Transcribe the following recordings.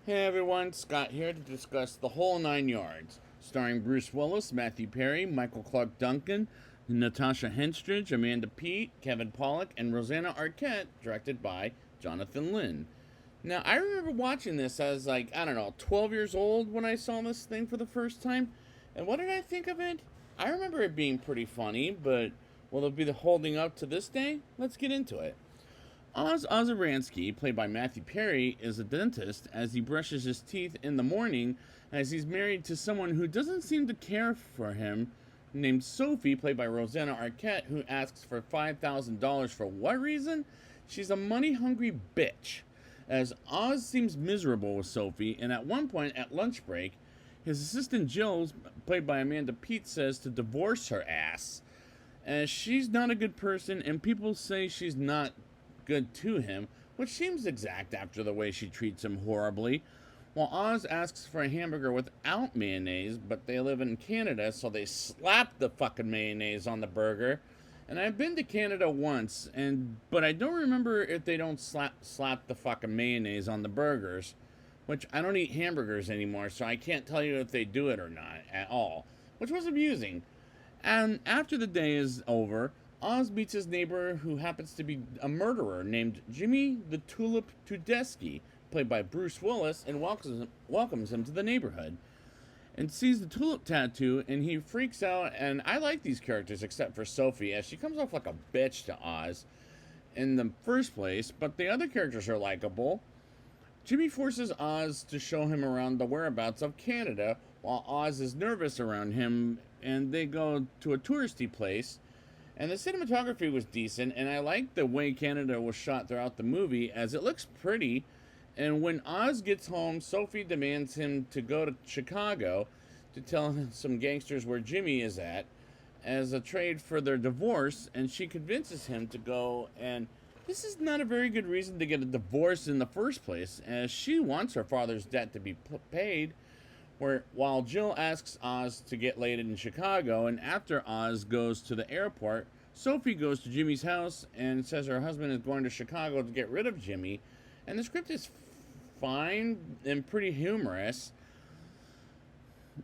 Hey everyone, Scott here to discuss The Whole Nine Yards, starring Bruce Willis, Matthew Perry, Michael Clark Duncan, Natasha Henstridge, Amanda Peet, Kevin Pollak, and Rosanna Arquette, directed by Jonathan Lynn. Now, I remember watching this as, 12 years old when I saw this thing for the first time. And what did I think of it? I remember it being pretty funny, but will it be holding up to this day? Let's get into it. Oz Ozeransky, played by Matthew Perry, is a dentist as he brushes his teeth in the morning as he's married to someone who doesn't seem to care for him, named Sophie, played by Rosanna Arquette, who asks for $5,000 for what reason? She's a money-hungry bitch. As Oz seems miserable with Sophie, and at one point at lunch break, his assistant Jill, played by Amanda Peet, says to divorce her ass, as she's not a good person and people say she's not good to him, which seems exact after the way she treats him horribly. While Oz asks for a hamburger without mayonnaise, but they live in Canada, so they slap the fucking mayonnaise on the burger. And I've been to Canada once, but I don't remember if they don't slap the fucking mayonnaise on the burgers, which I don't eat hamburgers anymore, so I can't tell you if they do it or not at all, which was amusing. And after the day is over, Oz meets his neighbor who happens to be a murderer named Jimmy the Tulip Tudesky, played by Bruce Willis, and welcomes him to the neighborhood. And sees the tulip tattoo, and he freaks out, and I like these characters except for Sophie, as she comes off like a bitch to Oz in the first place, but the other characters are likable. Jimmy forces Oz to show him around the whereabouts of Canada, while Oz is nervous around him, and they go to a touristy place. And the cinematography was decent, and I liked the way Canada was shot throughout the movie, as it looks pretty. And when Oz gets home, Sophie demands him to go to Chicago to tell some gangsters where Jimmy is at as a trade for their divorce, and she convinces him to go. And this is not a very good reason to get a divorce in the first place, as she wants her father's debt to be paid. While Jill asks Oz to get laid in Chicago, and after Oz goes to the airport, Sophie goes to Jimmy's house and says her husband is going to Chicago to get rid of Jimmy. And the script is fine and pretty humorous.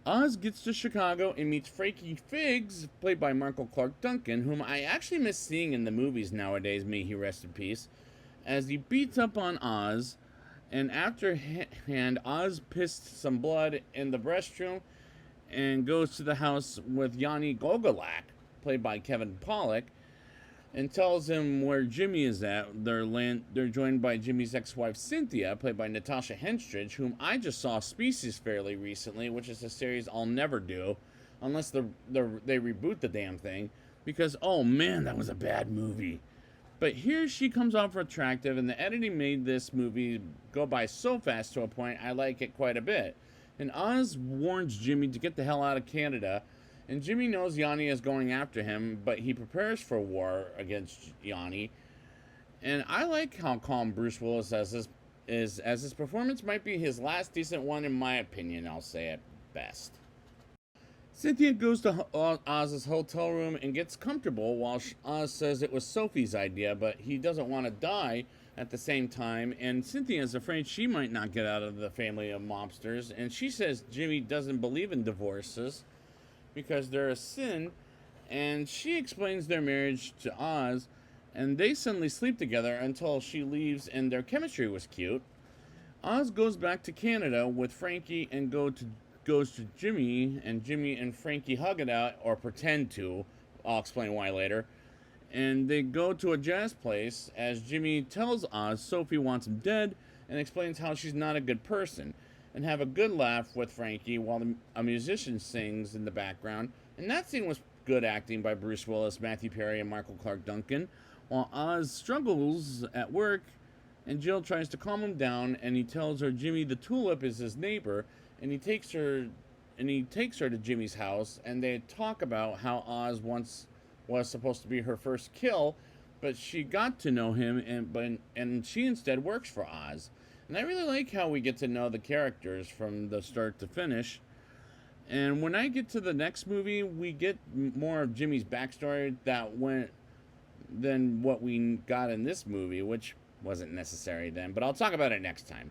Oz gets to Chicago and meets Frankie Figs, played by Michael Clark Duncan, whom I actually miss seeing in the movies nowadays, may he rest in peace, as he beats up on Oz. And afterhand, Oz pissed some blood in the restroom and goes to the house with Yanni Gogolak, played by Kevin Pollak, and tells him where Jimmy is at. They're joined by Jimmy's ex-wife Cynthia, played by Natasha Henstridge, whom I just saw Species fairly recently, which is a series I'll never do unless they reboot the damn thing, because oh man, that was a bad movie. But here she comes off attractive, and the editing made this movie go by so fast to a point I like it quite a bit. And Oz warns Jimmy to get the hell out of Canada, and Jimmy knows Yanni is going after him, but he prepares for war against Yanni. And I like how calm Bruce Willis is, as his performance might be his last decent one in my opinion, I'll say at best. Cynthia goes to Oz's hotel room and gets comfortable while Oz says it was Sophie's idea, but he doesn't want to die at the same time, and Cynthia is afraid she might not get out of the family of mobsters, and she says Jimmy doesn't believe in divorces because they're a sin, and she explains their marriage to Oz, and they suddenly sleep together until she leaves, and their chemistry was cute. Oz goes back to Canada with Frankie and goes to Jimmy, and Jimmy and Frankie hug it out, or pretend to. I'll explain why later. And they go to a jazz place as Jimmy tells Oz Sophie wants him dead and explains how she's not a good person, and have a good laugh with Frankie while a musician sings in the background. And that scene was good acting by Bruce Willis, Matthew Perry, and Michael Clark Duncan, while Oz struggles at work, and Jill tries to calm him down, and he tells her Jimmy the Tulip is his neighbor, and he takes her to Jimmy's house, and they talk about how Oz once was supposed to be her first kill, but she got to know him, and she instead works for Oz. And I really like how we get to know the characters from the start to finish. And when I get to the next movie, we get more of Jimmy's backstory than what we got in this movie, which wasn't necessary then, but I'll talk about it next time.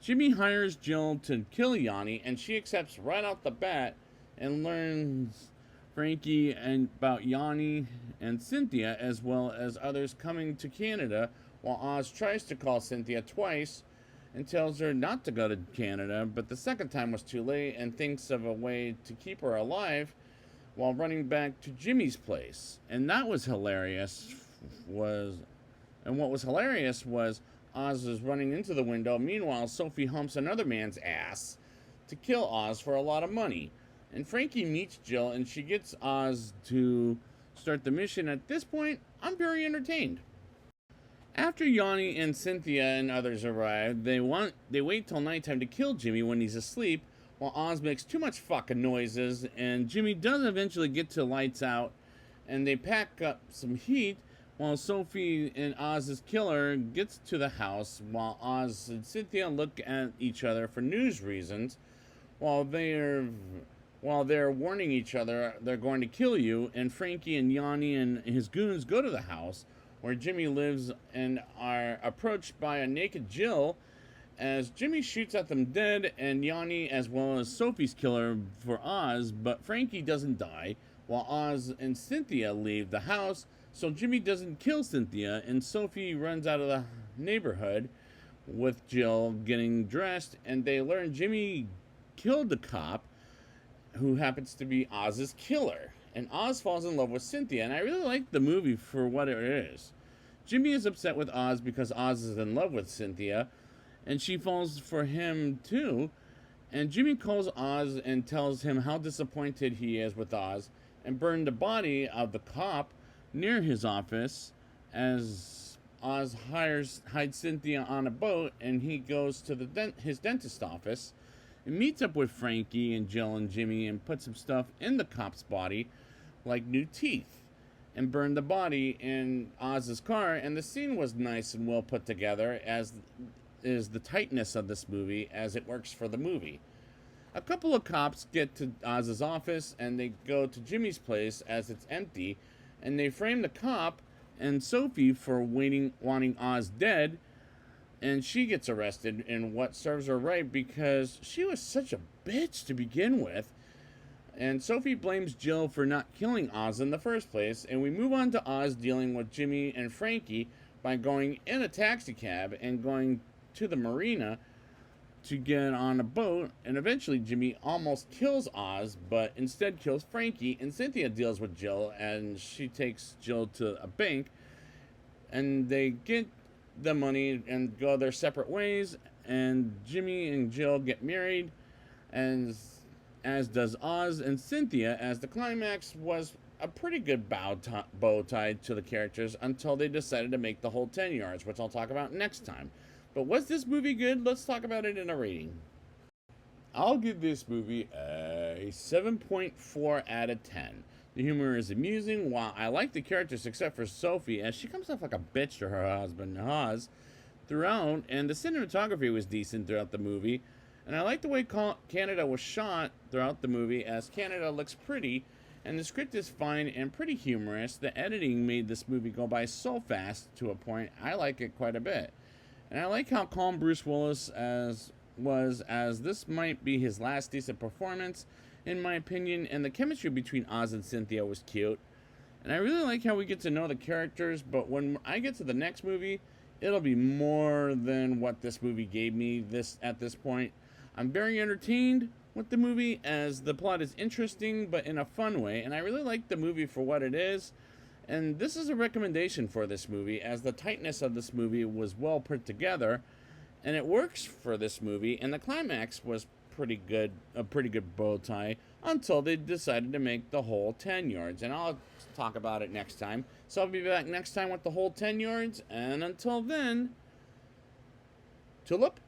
Jimmy hires Jill to kill Yanni, and she accepts right off the bat and learns Frankie and about Yanni and Cynthia, as well as others coming to Canada, while Oz tries to call Cynthia twice and tells her not to go to Canada, but the second time was too late and thinks of a way to keep her alive while running back to Jimmy's place. And that was hilarious. What was hilarious was Oz is running into the window. Meanwhile, Sophie humps another man's ass to kill Oz for a lot of money. And Frankie meets Jill, and she gets Oz to start the mission. At this point, I'm very entertained. After Yanni and Cynthia and others arrive, they wait till nighttime to kill Jimmy when he's asleep, while Oz makes too much fucking noises, and Jimmy does eventually get to lights out, and they pack up some heat, while Sophie and Oz's killer gets to the house, while Oz and Cynthia look at each other for news reasons, while they're warning each other they're going to kill you, and Frankie and Yanni and his goons go to the house where Jimmy lives and are approached by a naked Jill as Jimmy shoots at them dead, and Yanni as well as Sophie's killer for Oz, but Frankie doesn't die, while Oz and Cynthia leave the house, so Jimmy doesn't kill Cynthia, and Sophie runs out of the neighborhood with Jill getting dressed, and they learn Jimmy killed the cop who happens to be Oz's killer. And Oz falls in love with Cynthia, and I really like the movie for what it is. Jimmy is upset with Oz because Oz is in love with Cynthia, and she falls for him too. And Jimmy calls Oz and tells him how disappointed he is with Oz, and burned the body of the cop near his office as Oz hides Cynthia on a boat, and he goes to his dentist office and meets up with Frankie and Jill and Jimmy and puts some stuff in the cop's body, like new teeth, and burned the body in Oz's car. And the scene was nice and well put together, as is the tightness of this movie, as it works for the movie. A couple of cops get to Oz's office, and they go to Jimmy's place as it's empty, and they frame the cop and Sophie for wanting Oz dead, and she gets arrested in what serves her right because she was such a bitch to begin with. And Sophie blames Jill for not killing Oz in the first place, and we move on to Oz dealing with Jimmy and Frankie by going in a taxi cab and going to the marina to get on a boat, and eventually Jimmy almost kills Oz, but instead kills Frankie, and Cynthia deals with Jill, and she takes Jill to a bank, and they get the money and go their separate ways, and Jimmy and Jill get married, and as does Oz and Cynthia, as the climax was a pretty good bow tied to the characters until they decided to make the whole 10 yards, which I'll talk about next time. But was this movie good? Let's talk about it in a rating. I'll give this movie a 7.4 out of 10. The humor is amusing, while I like the characters except for Sophie, as she comes off like a bitch to her husband, Oz, throughout, and the cinematography was decent throughout the movie. And I like the way Canada was shot throughout the movie, as Canada looks pretty, and the script is fine and pretty humorous. The editing made this movie go by so fast to a point I like it quite a bit. And I like how calm Bruce Willis as this might be his last decent performance, in my opinion, and the chemistry between Oz and Cynthia was cute. And I really like how we get to know the characters, but when I get to the next movie, it'll be more than what this movie gave me at this point. I'm very entertained with the movie, as the plot is interesting but in a fun way, and I really like the movie for what it is. And this is a recommendation for this movie, as the tightness of this movie was well put together, and it works for this movie, and the climax was pretty good, a pretty good bow tie, until they decided to make the whole 10 yards, and I'll talk about it next time. So I'll be back next time with the whole 10 yards, and until then, tulip.